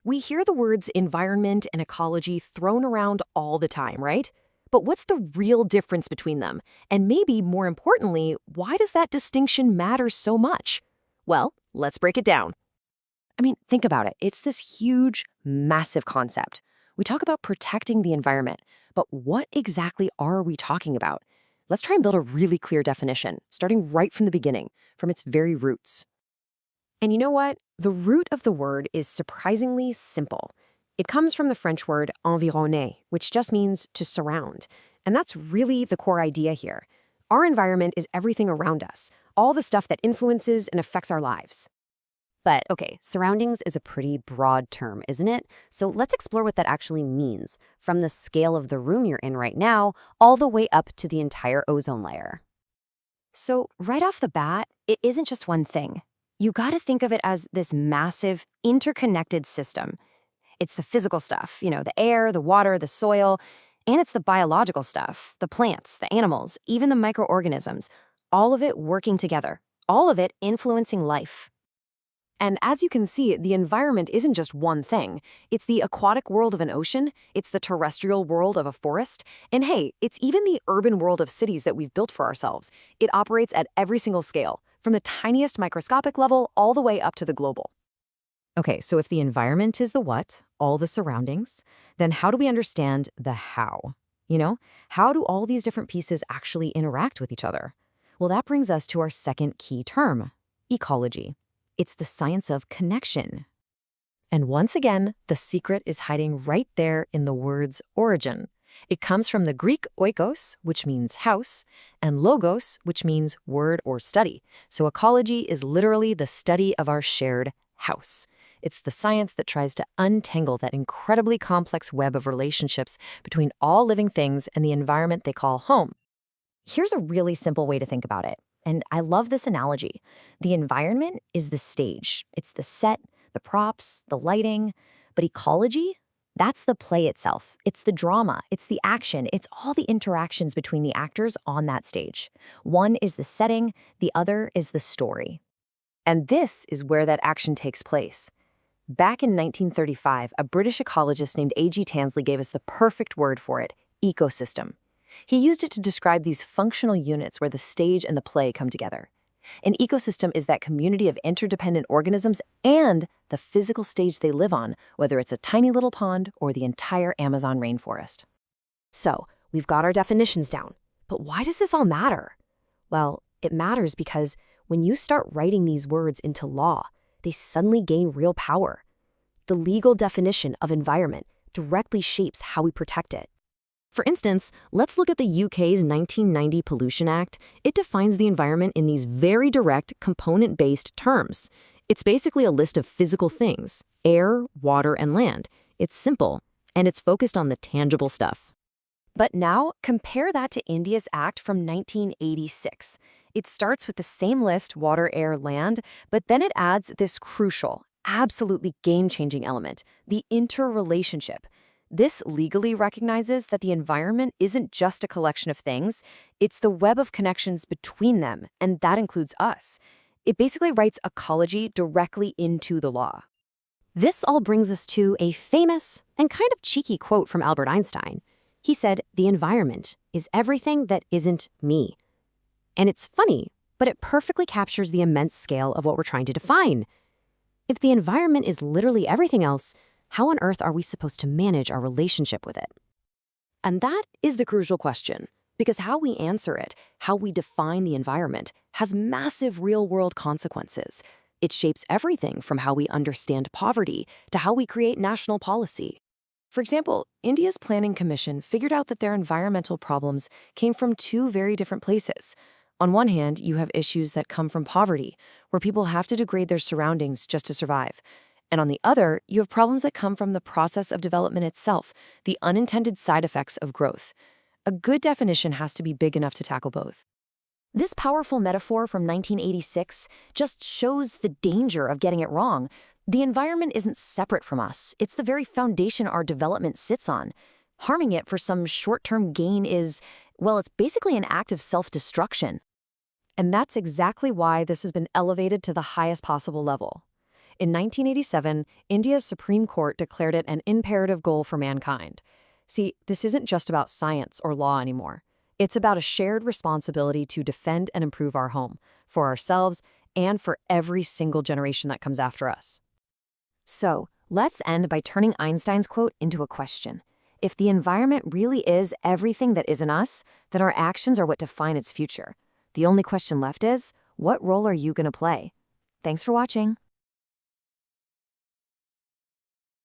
We hear the words environment and ecology thrown around all the time, right? But what's the real difference between them? And maybe more importantly, why does that distinction matter so much? Well, let's break it down. I mean, think about it. It's this huge, massive concept. We talk about protecting the environment, but what exactly are we talking about? Let's try and build a really clear definition, starting right from the beginning, from its very roots. And you know what? The root of the word is surprisingly simple. It comes from the French word environner, which just means to surround. And that's really the core idea here. Our environment is everything around us, all the stuff that influences and affects our lives. But okay, surroundings is a pretty broad term, isn't it? So let's explore what that actually means, from the scale of the room you're in right now, all the way up to the entire ozone layer. So right off the bat, it isn't just one thing. You gotta think of it as this massive, interconnected system. It's the physical stuff, the air, the water, the soil, and it's the biological stuff, the plants, the animals, even the microorganisms, all of it working together, all of it influencing life. And as you can see, the environment isn't just one thing. It's the aquatic world of an ocean, it's the terrestrial world of a forest, and hey, it's even the urban world of cities that we've built for ourselves. It operates at every single scale, from the tiniest microscopic level all the way up to the global. Okay, so if the environment is the what, all the surroundings, then how do we understand the how? How do all these different pieces actually interact with each other? Well, that brings us to our second key term, ecology. It's the science of connection. And once again, the secret is hiding right there in the word's origin. It comes from the Greek oikos, which means house, and logos, which means word or study. So ecology is literally the study of our shared house. It's the science that tries to untangle that incredibly complex web of relationships between all living things and the environment they call home. Here's a really simple way to think about it. And I love this analogy. The environment is the stage. It's the set, the props, the lighting. But ecology, that's the play itself. It's the drama. It's the action. It's all the interactions between the actors on that stage. One is the setting, the other is the story. And this is where that action takes place. Back in 1935, a British ecologist named A.G. Tansley gave us the perfect word for it, ecosystem. He used it to describe these functional units where the stage and the play come together. An ecosystem is that community of interdependent organisms and the physical stage they live on, whether it's a tiny little pond or the entire Amazon rainforest. So, we've got our definitions down. But why does this all matter? Well, it matters because when you start writing these words into law, they suddenly gain real power. The legal definition of environment directly shapes how we protect it. For instance, let's look at the UK's 1990 Pollution Act. It defines the environment in these very direct, component-based terms. It's basically a list of physical things, air, water, and land. It's simple, and it's focused on the tangible stuff. But now, compare that to India's Act from 1986. It starts with the same list, water, air, land, but then it adds this crucial, absolutely game-changing element, the interrelationship. This legally recognizes that the environment isn't just a collection of things, it's the web of connections between them, and that includes us. It basically writes ecology directly into the law. This all brings us to a famous and kind of cheeky quote from Albert Einstein. He said, "The environment is everything that isn't me." And it's funny, but it perfectly captures the immense scale of what we're trying to define. If the environment is literally everything else, how on earth are we supposed to manage our relationship with it? And that is the crucial question, because how we answer it, how we define the environment, has massive real-world consequences. It shapes everything from how we understand poverty to how we create national policy. For example, India's Planning Commission figured out that their environmental problems came from two very different places. On one hand, you have issues that come from poverty, where people have to degrade their surroundings just to survive. And on the other, you have problems that come from the process of development itself, the unintended side effects of growth. A good definition has to be big enough to tackle both. This powerful metaphor from 1986 just shows the danger of getting it wrong. The environment isn't separate from us. It's the very foundation our development sits on. Harming it for some short-term gain is, well, it's basically an act of self-destruction. And that's exactly why this has been elevated to the highest possible level. In 1987, India's Supreme Court declared it an imperative goal for mankind. See, this isn't just about science or law anymore. It's about a shared responsibility to defend and improve our home, for ourselves and for every single generation that comes after us. So, let's end by turning Einstein's quote into a question. If the environment really is everything that isn't us, then our actions are what define its future. The only question left is, what role are you going to play? Thanks for watching.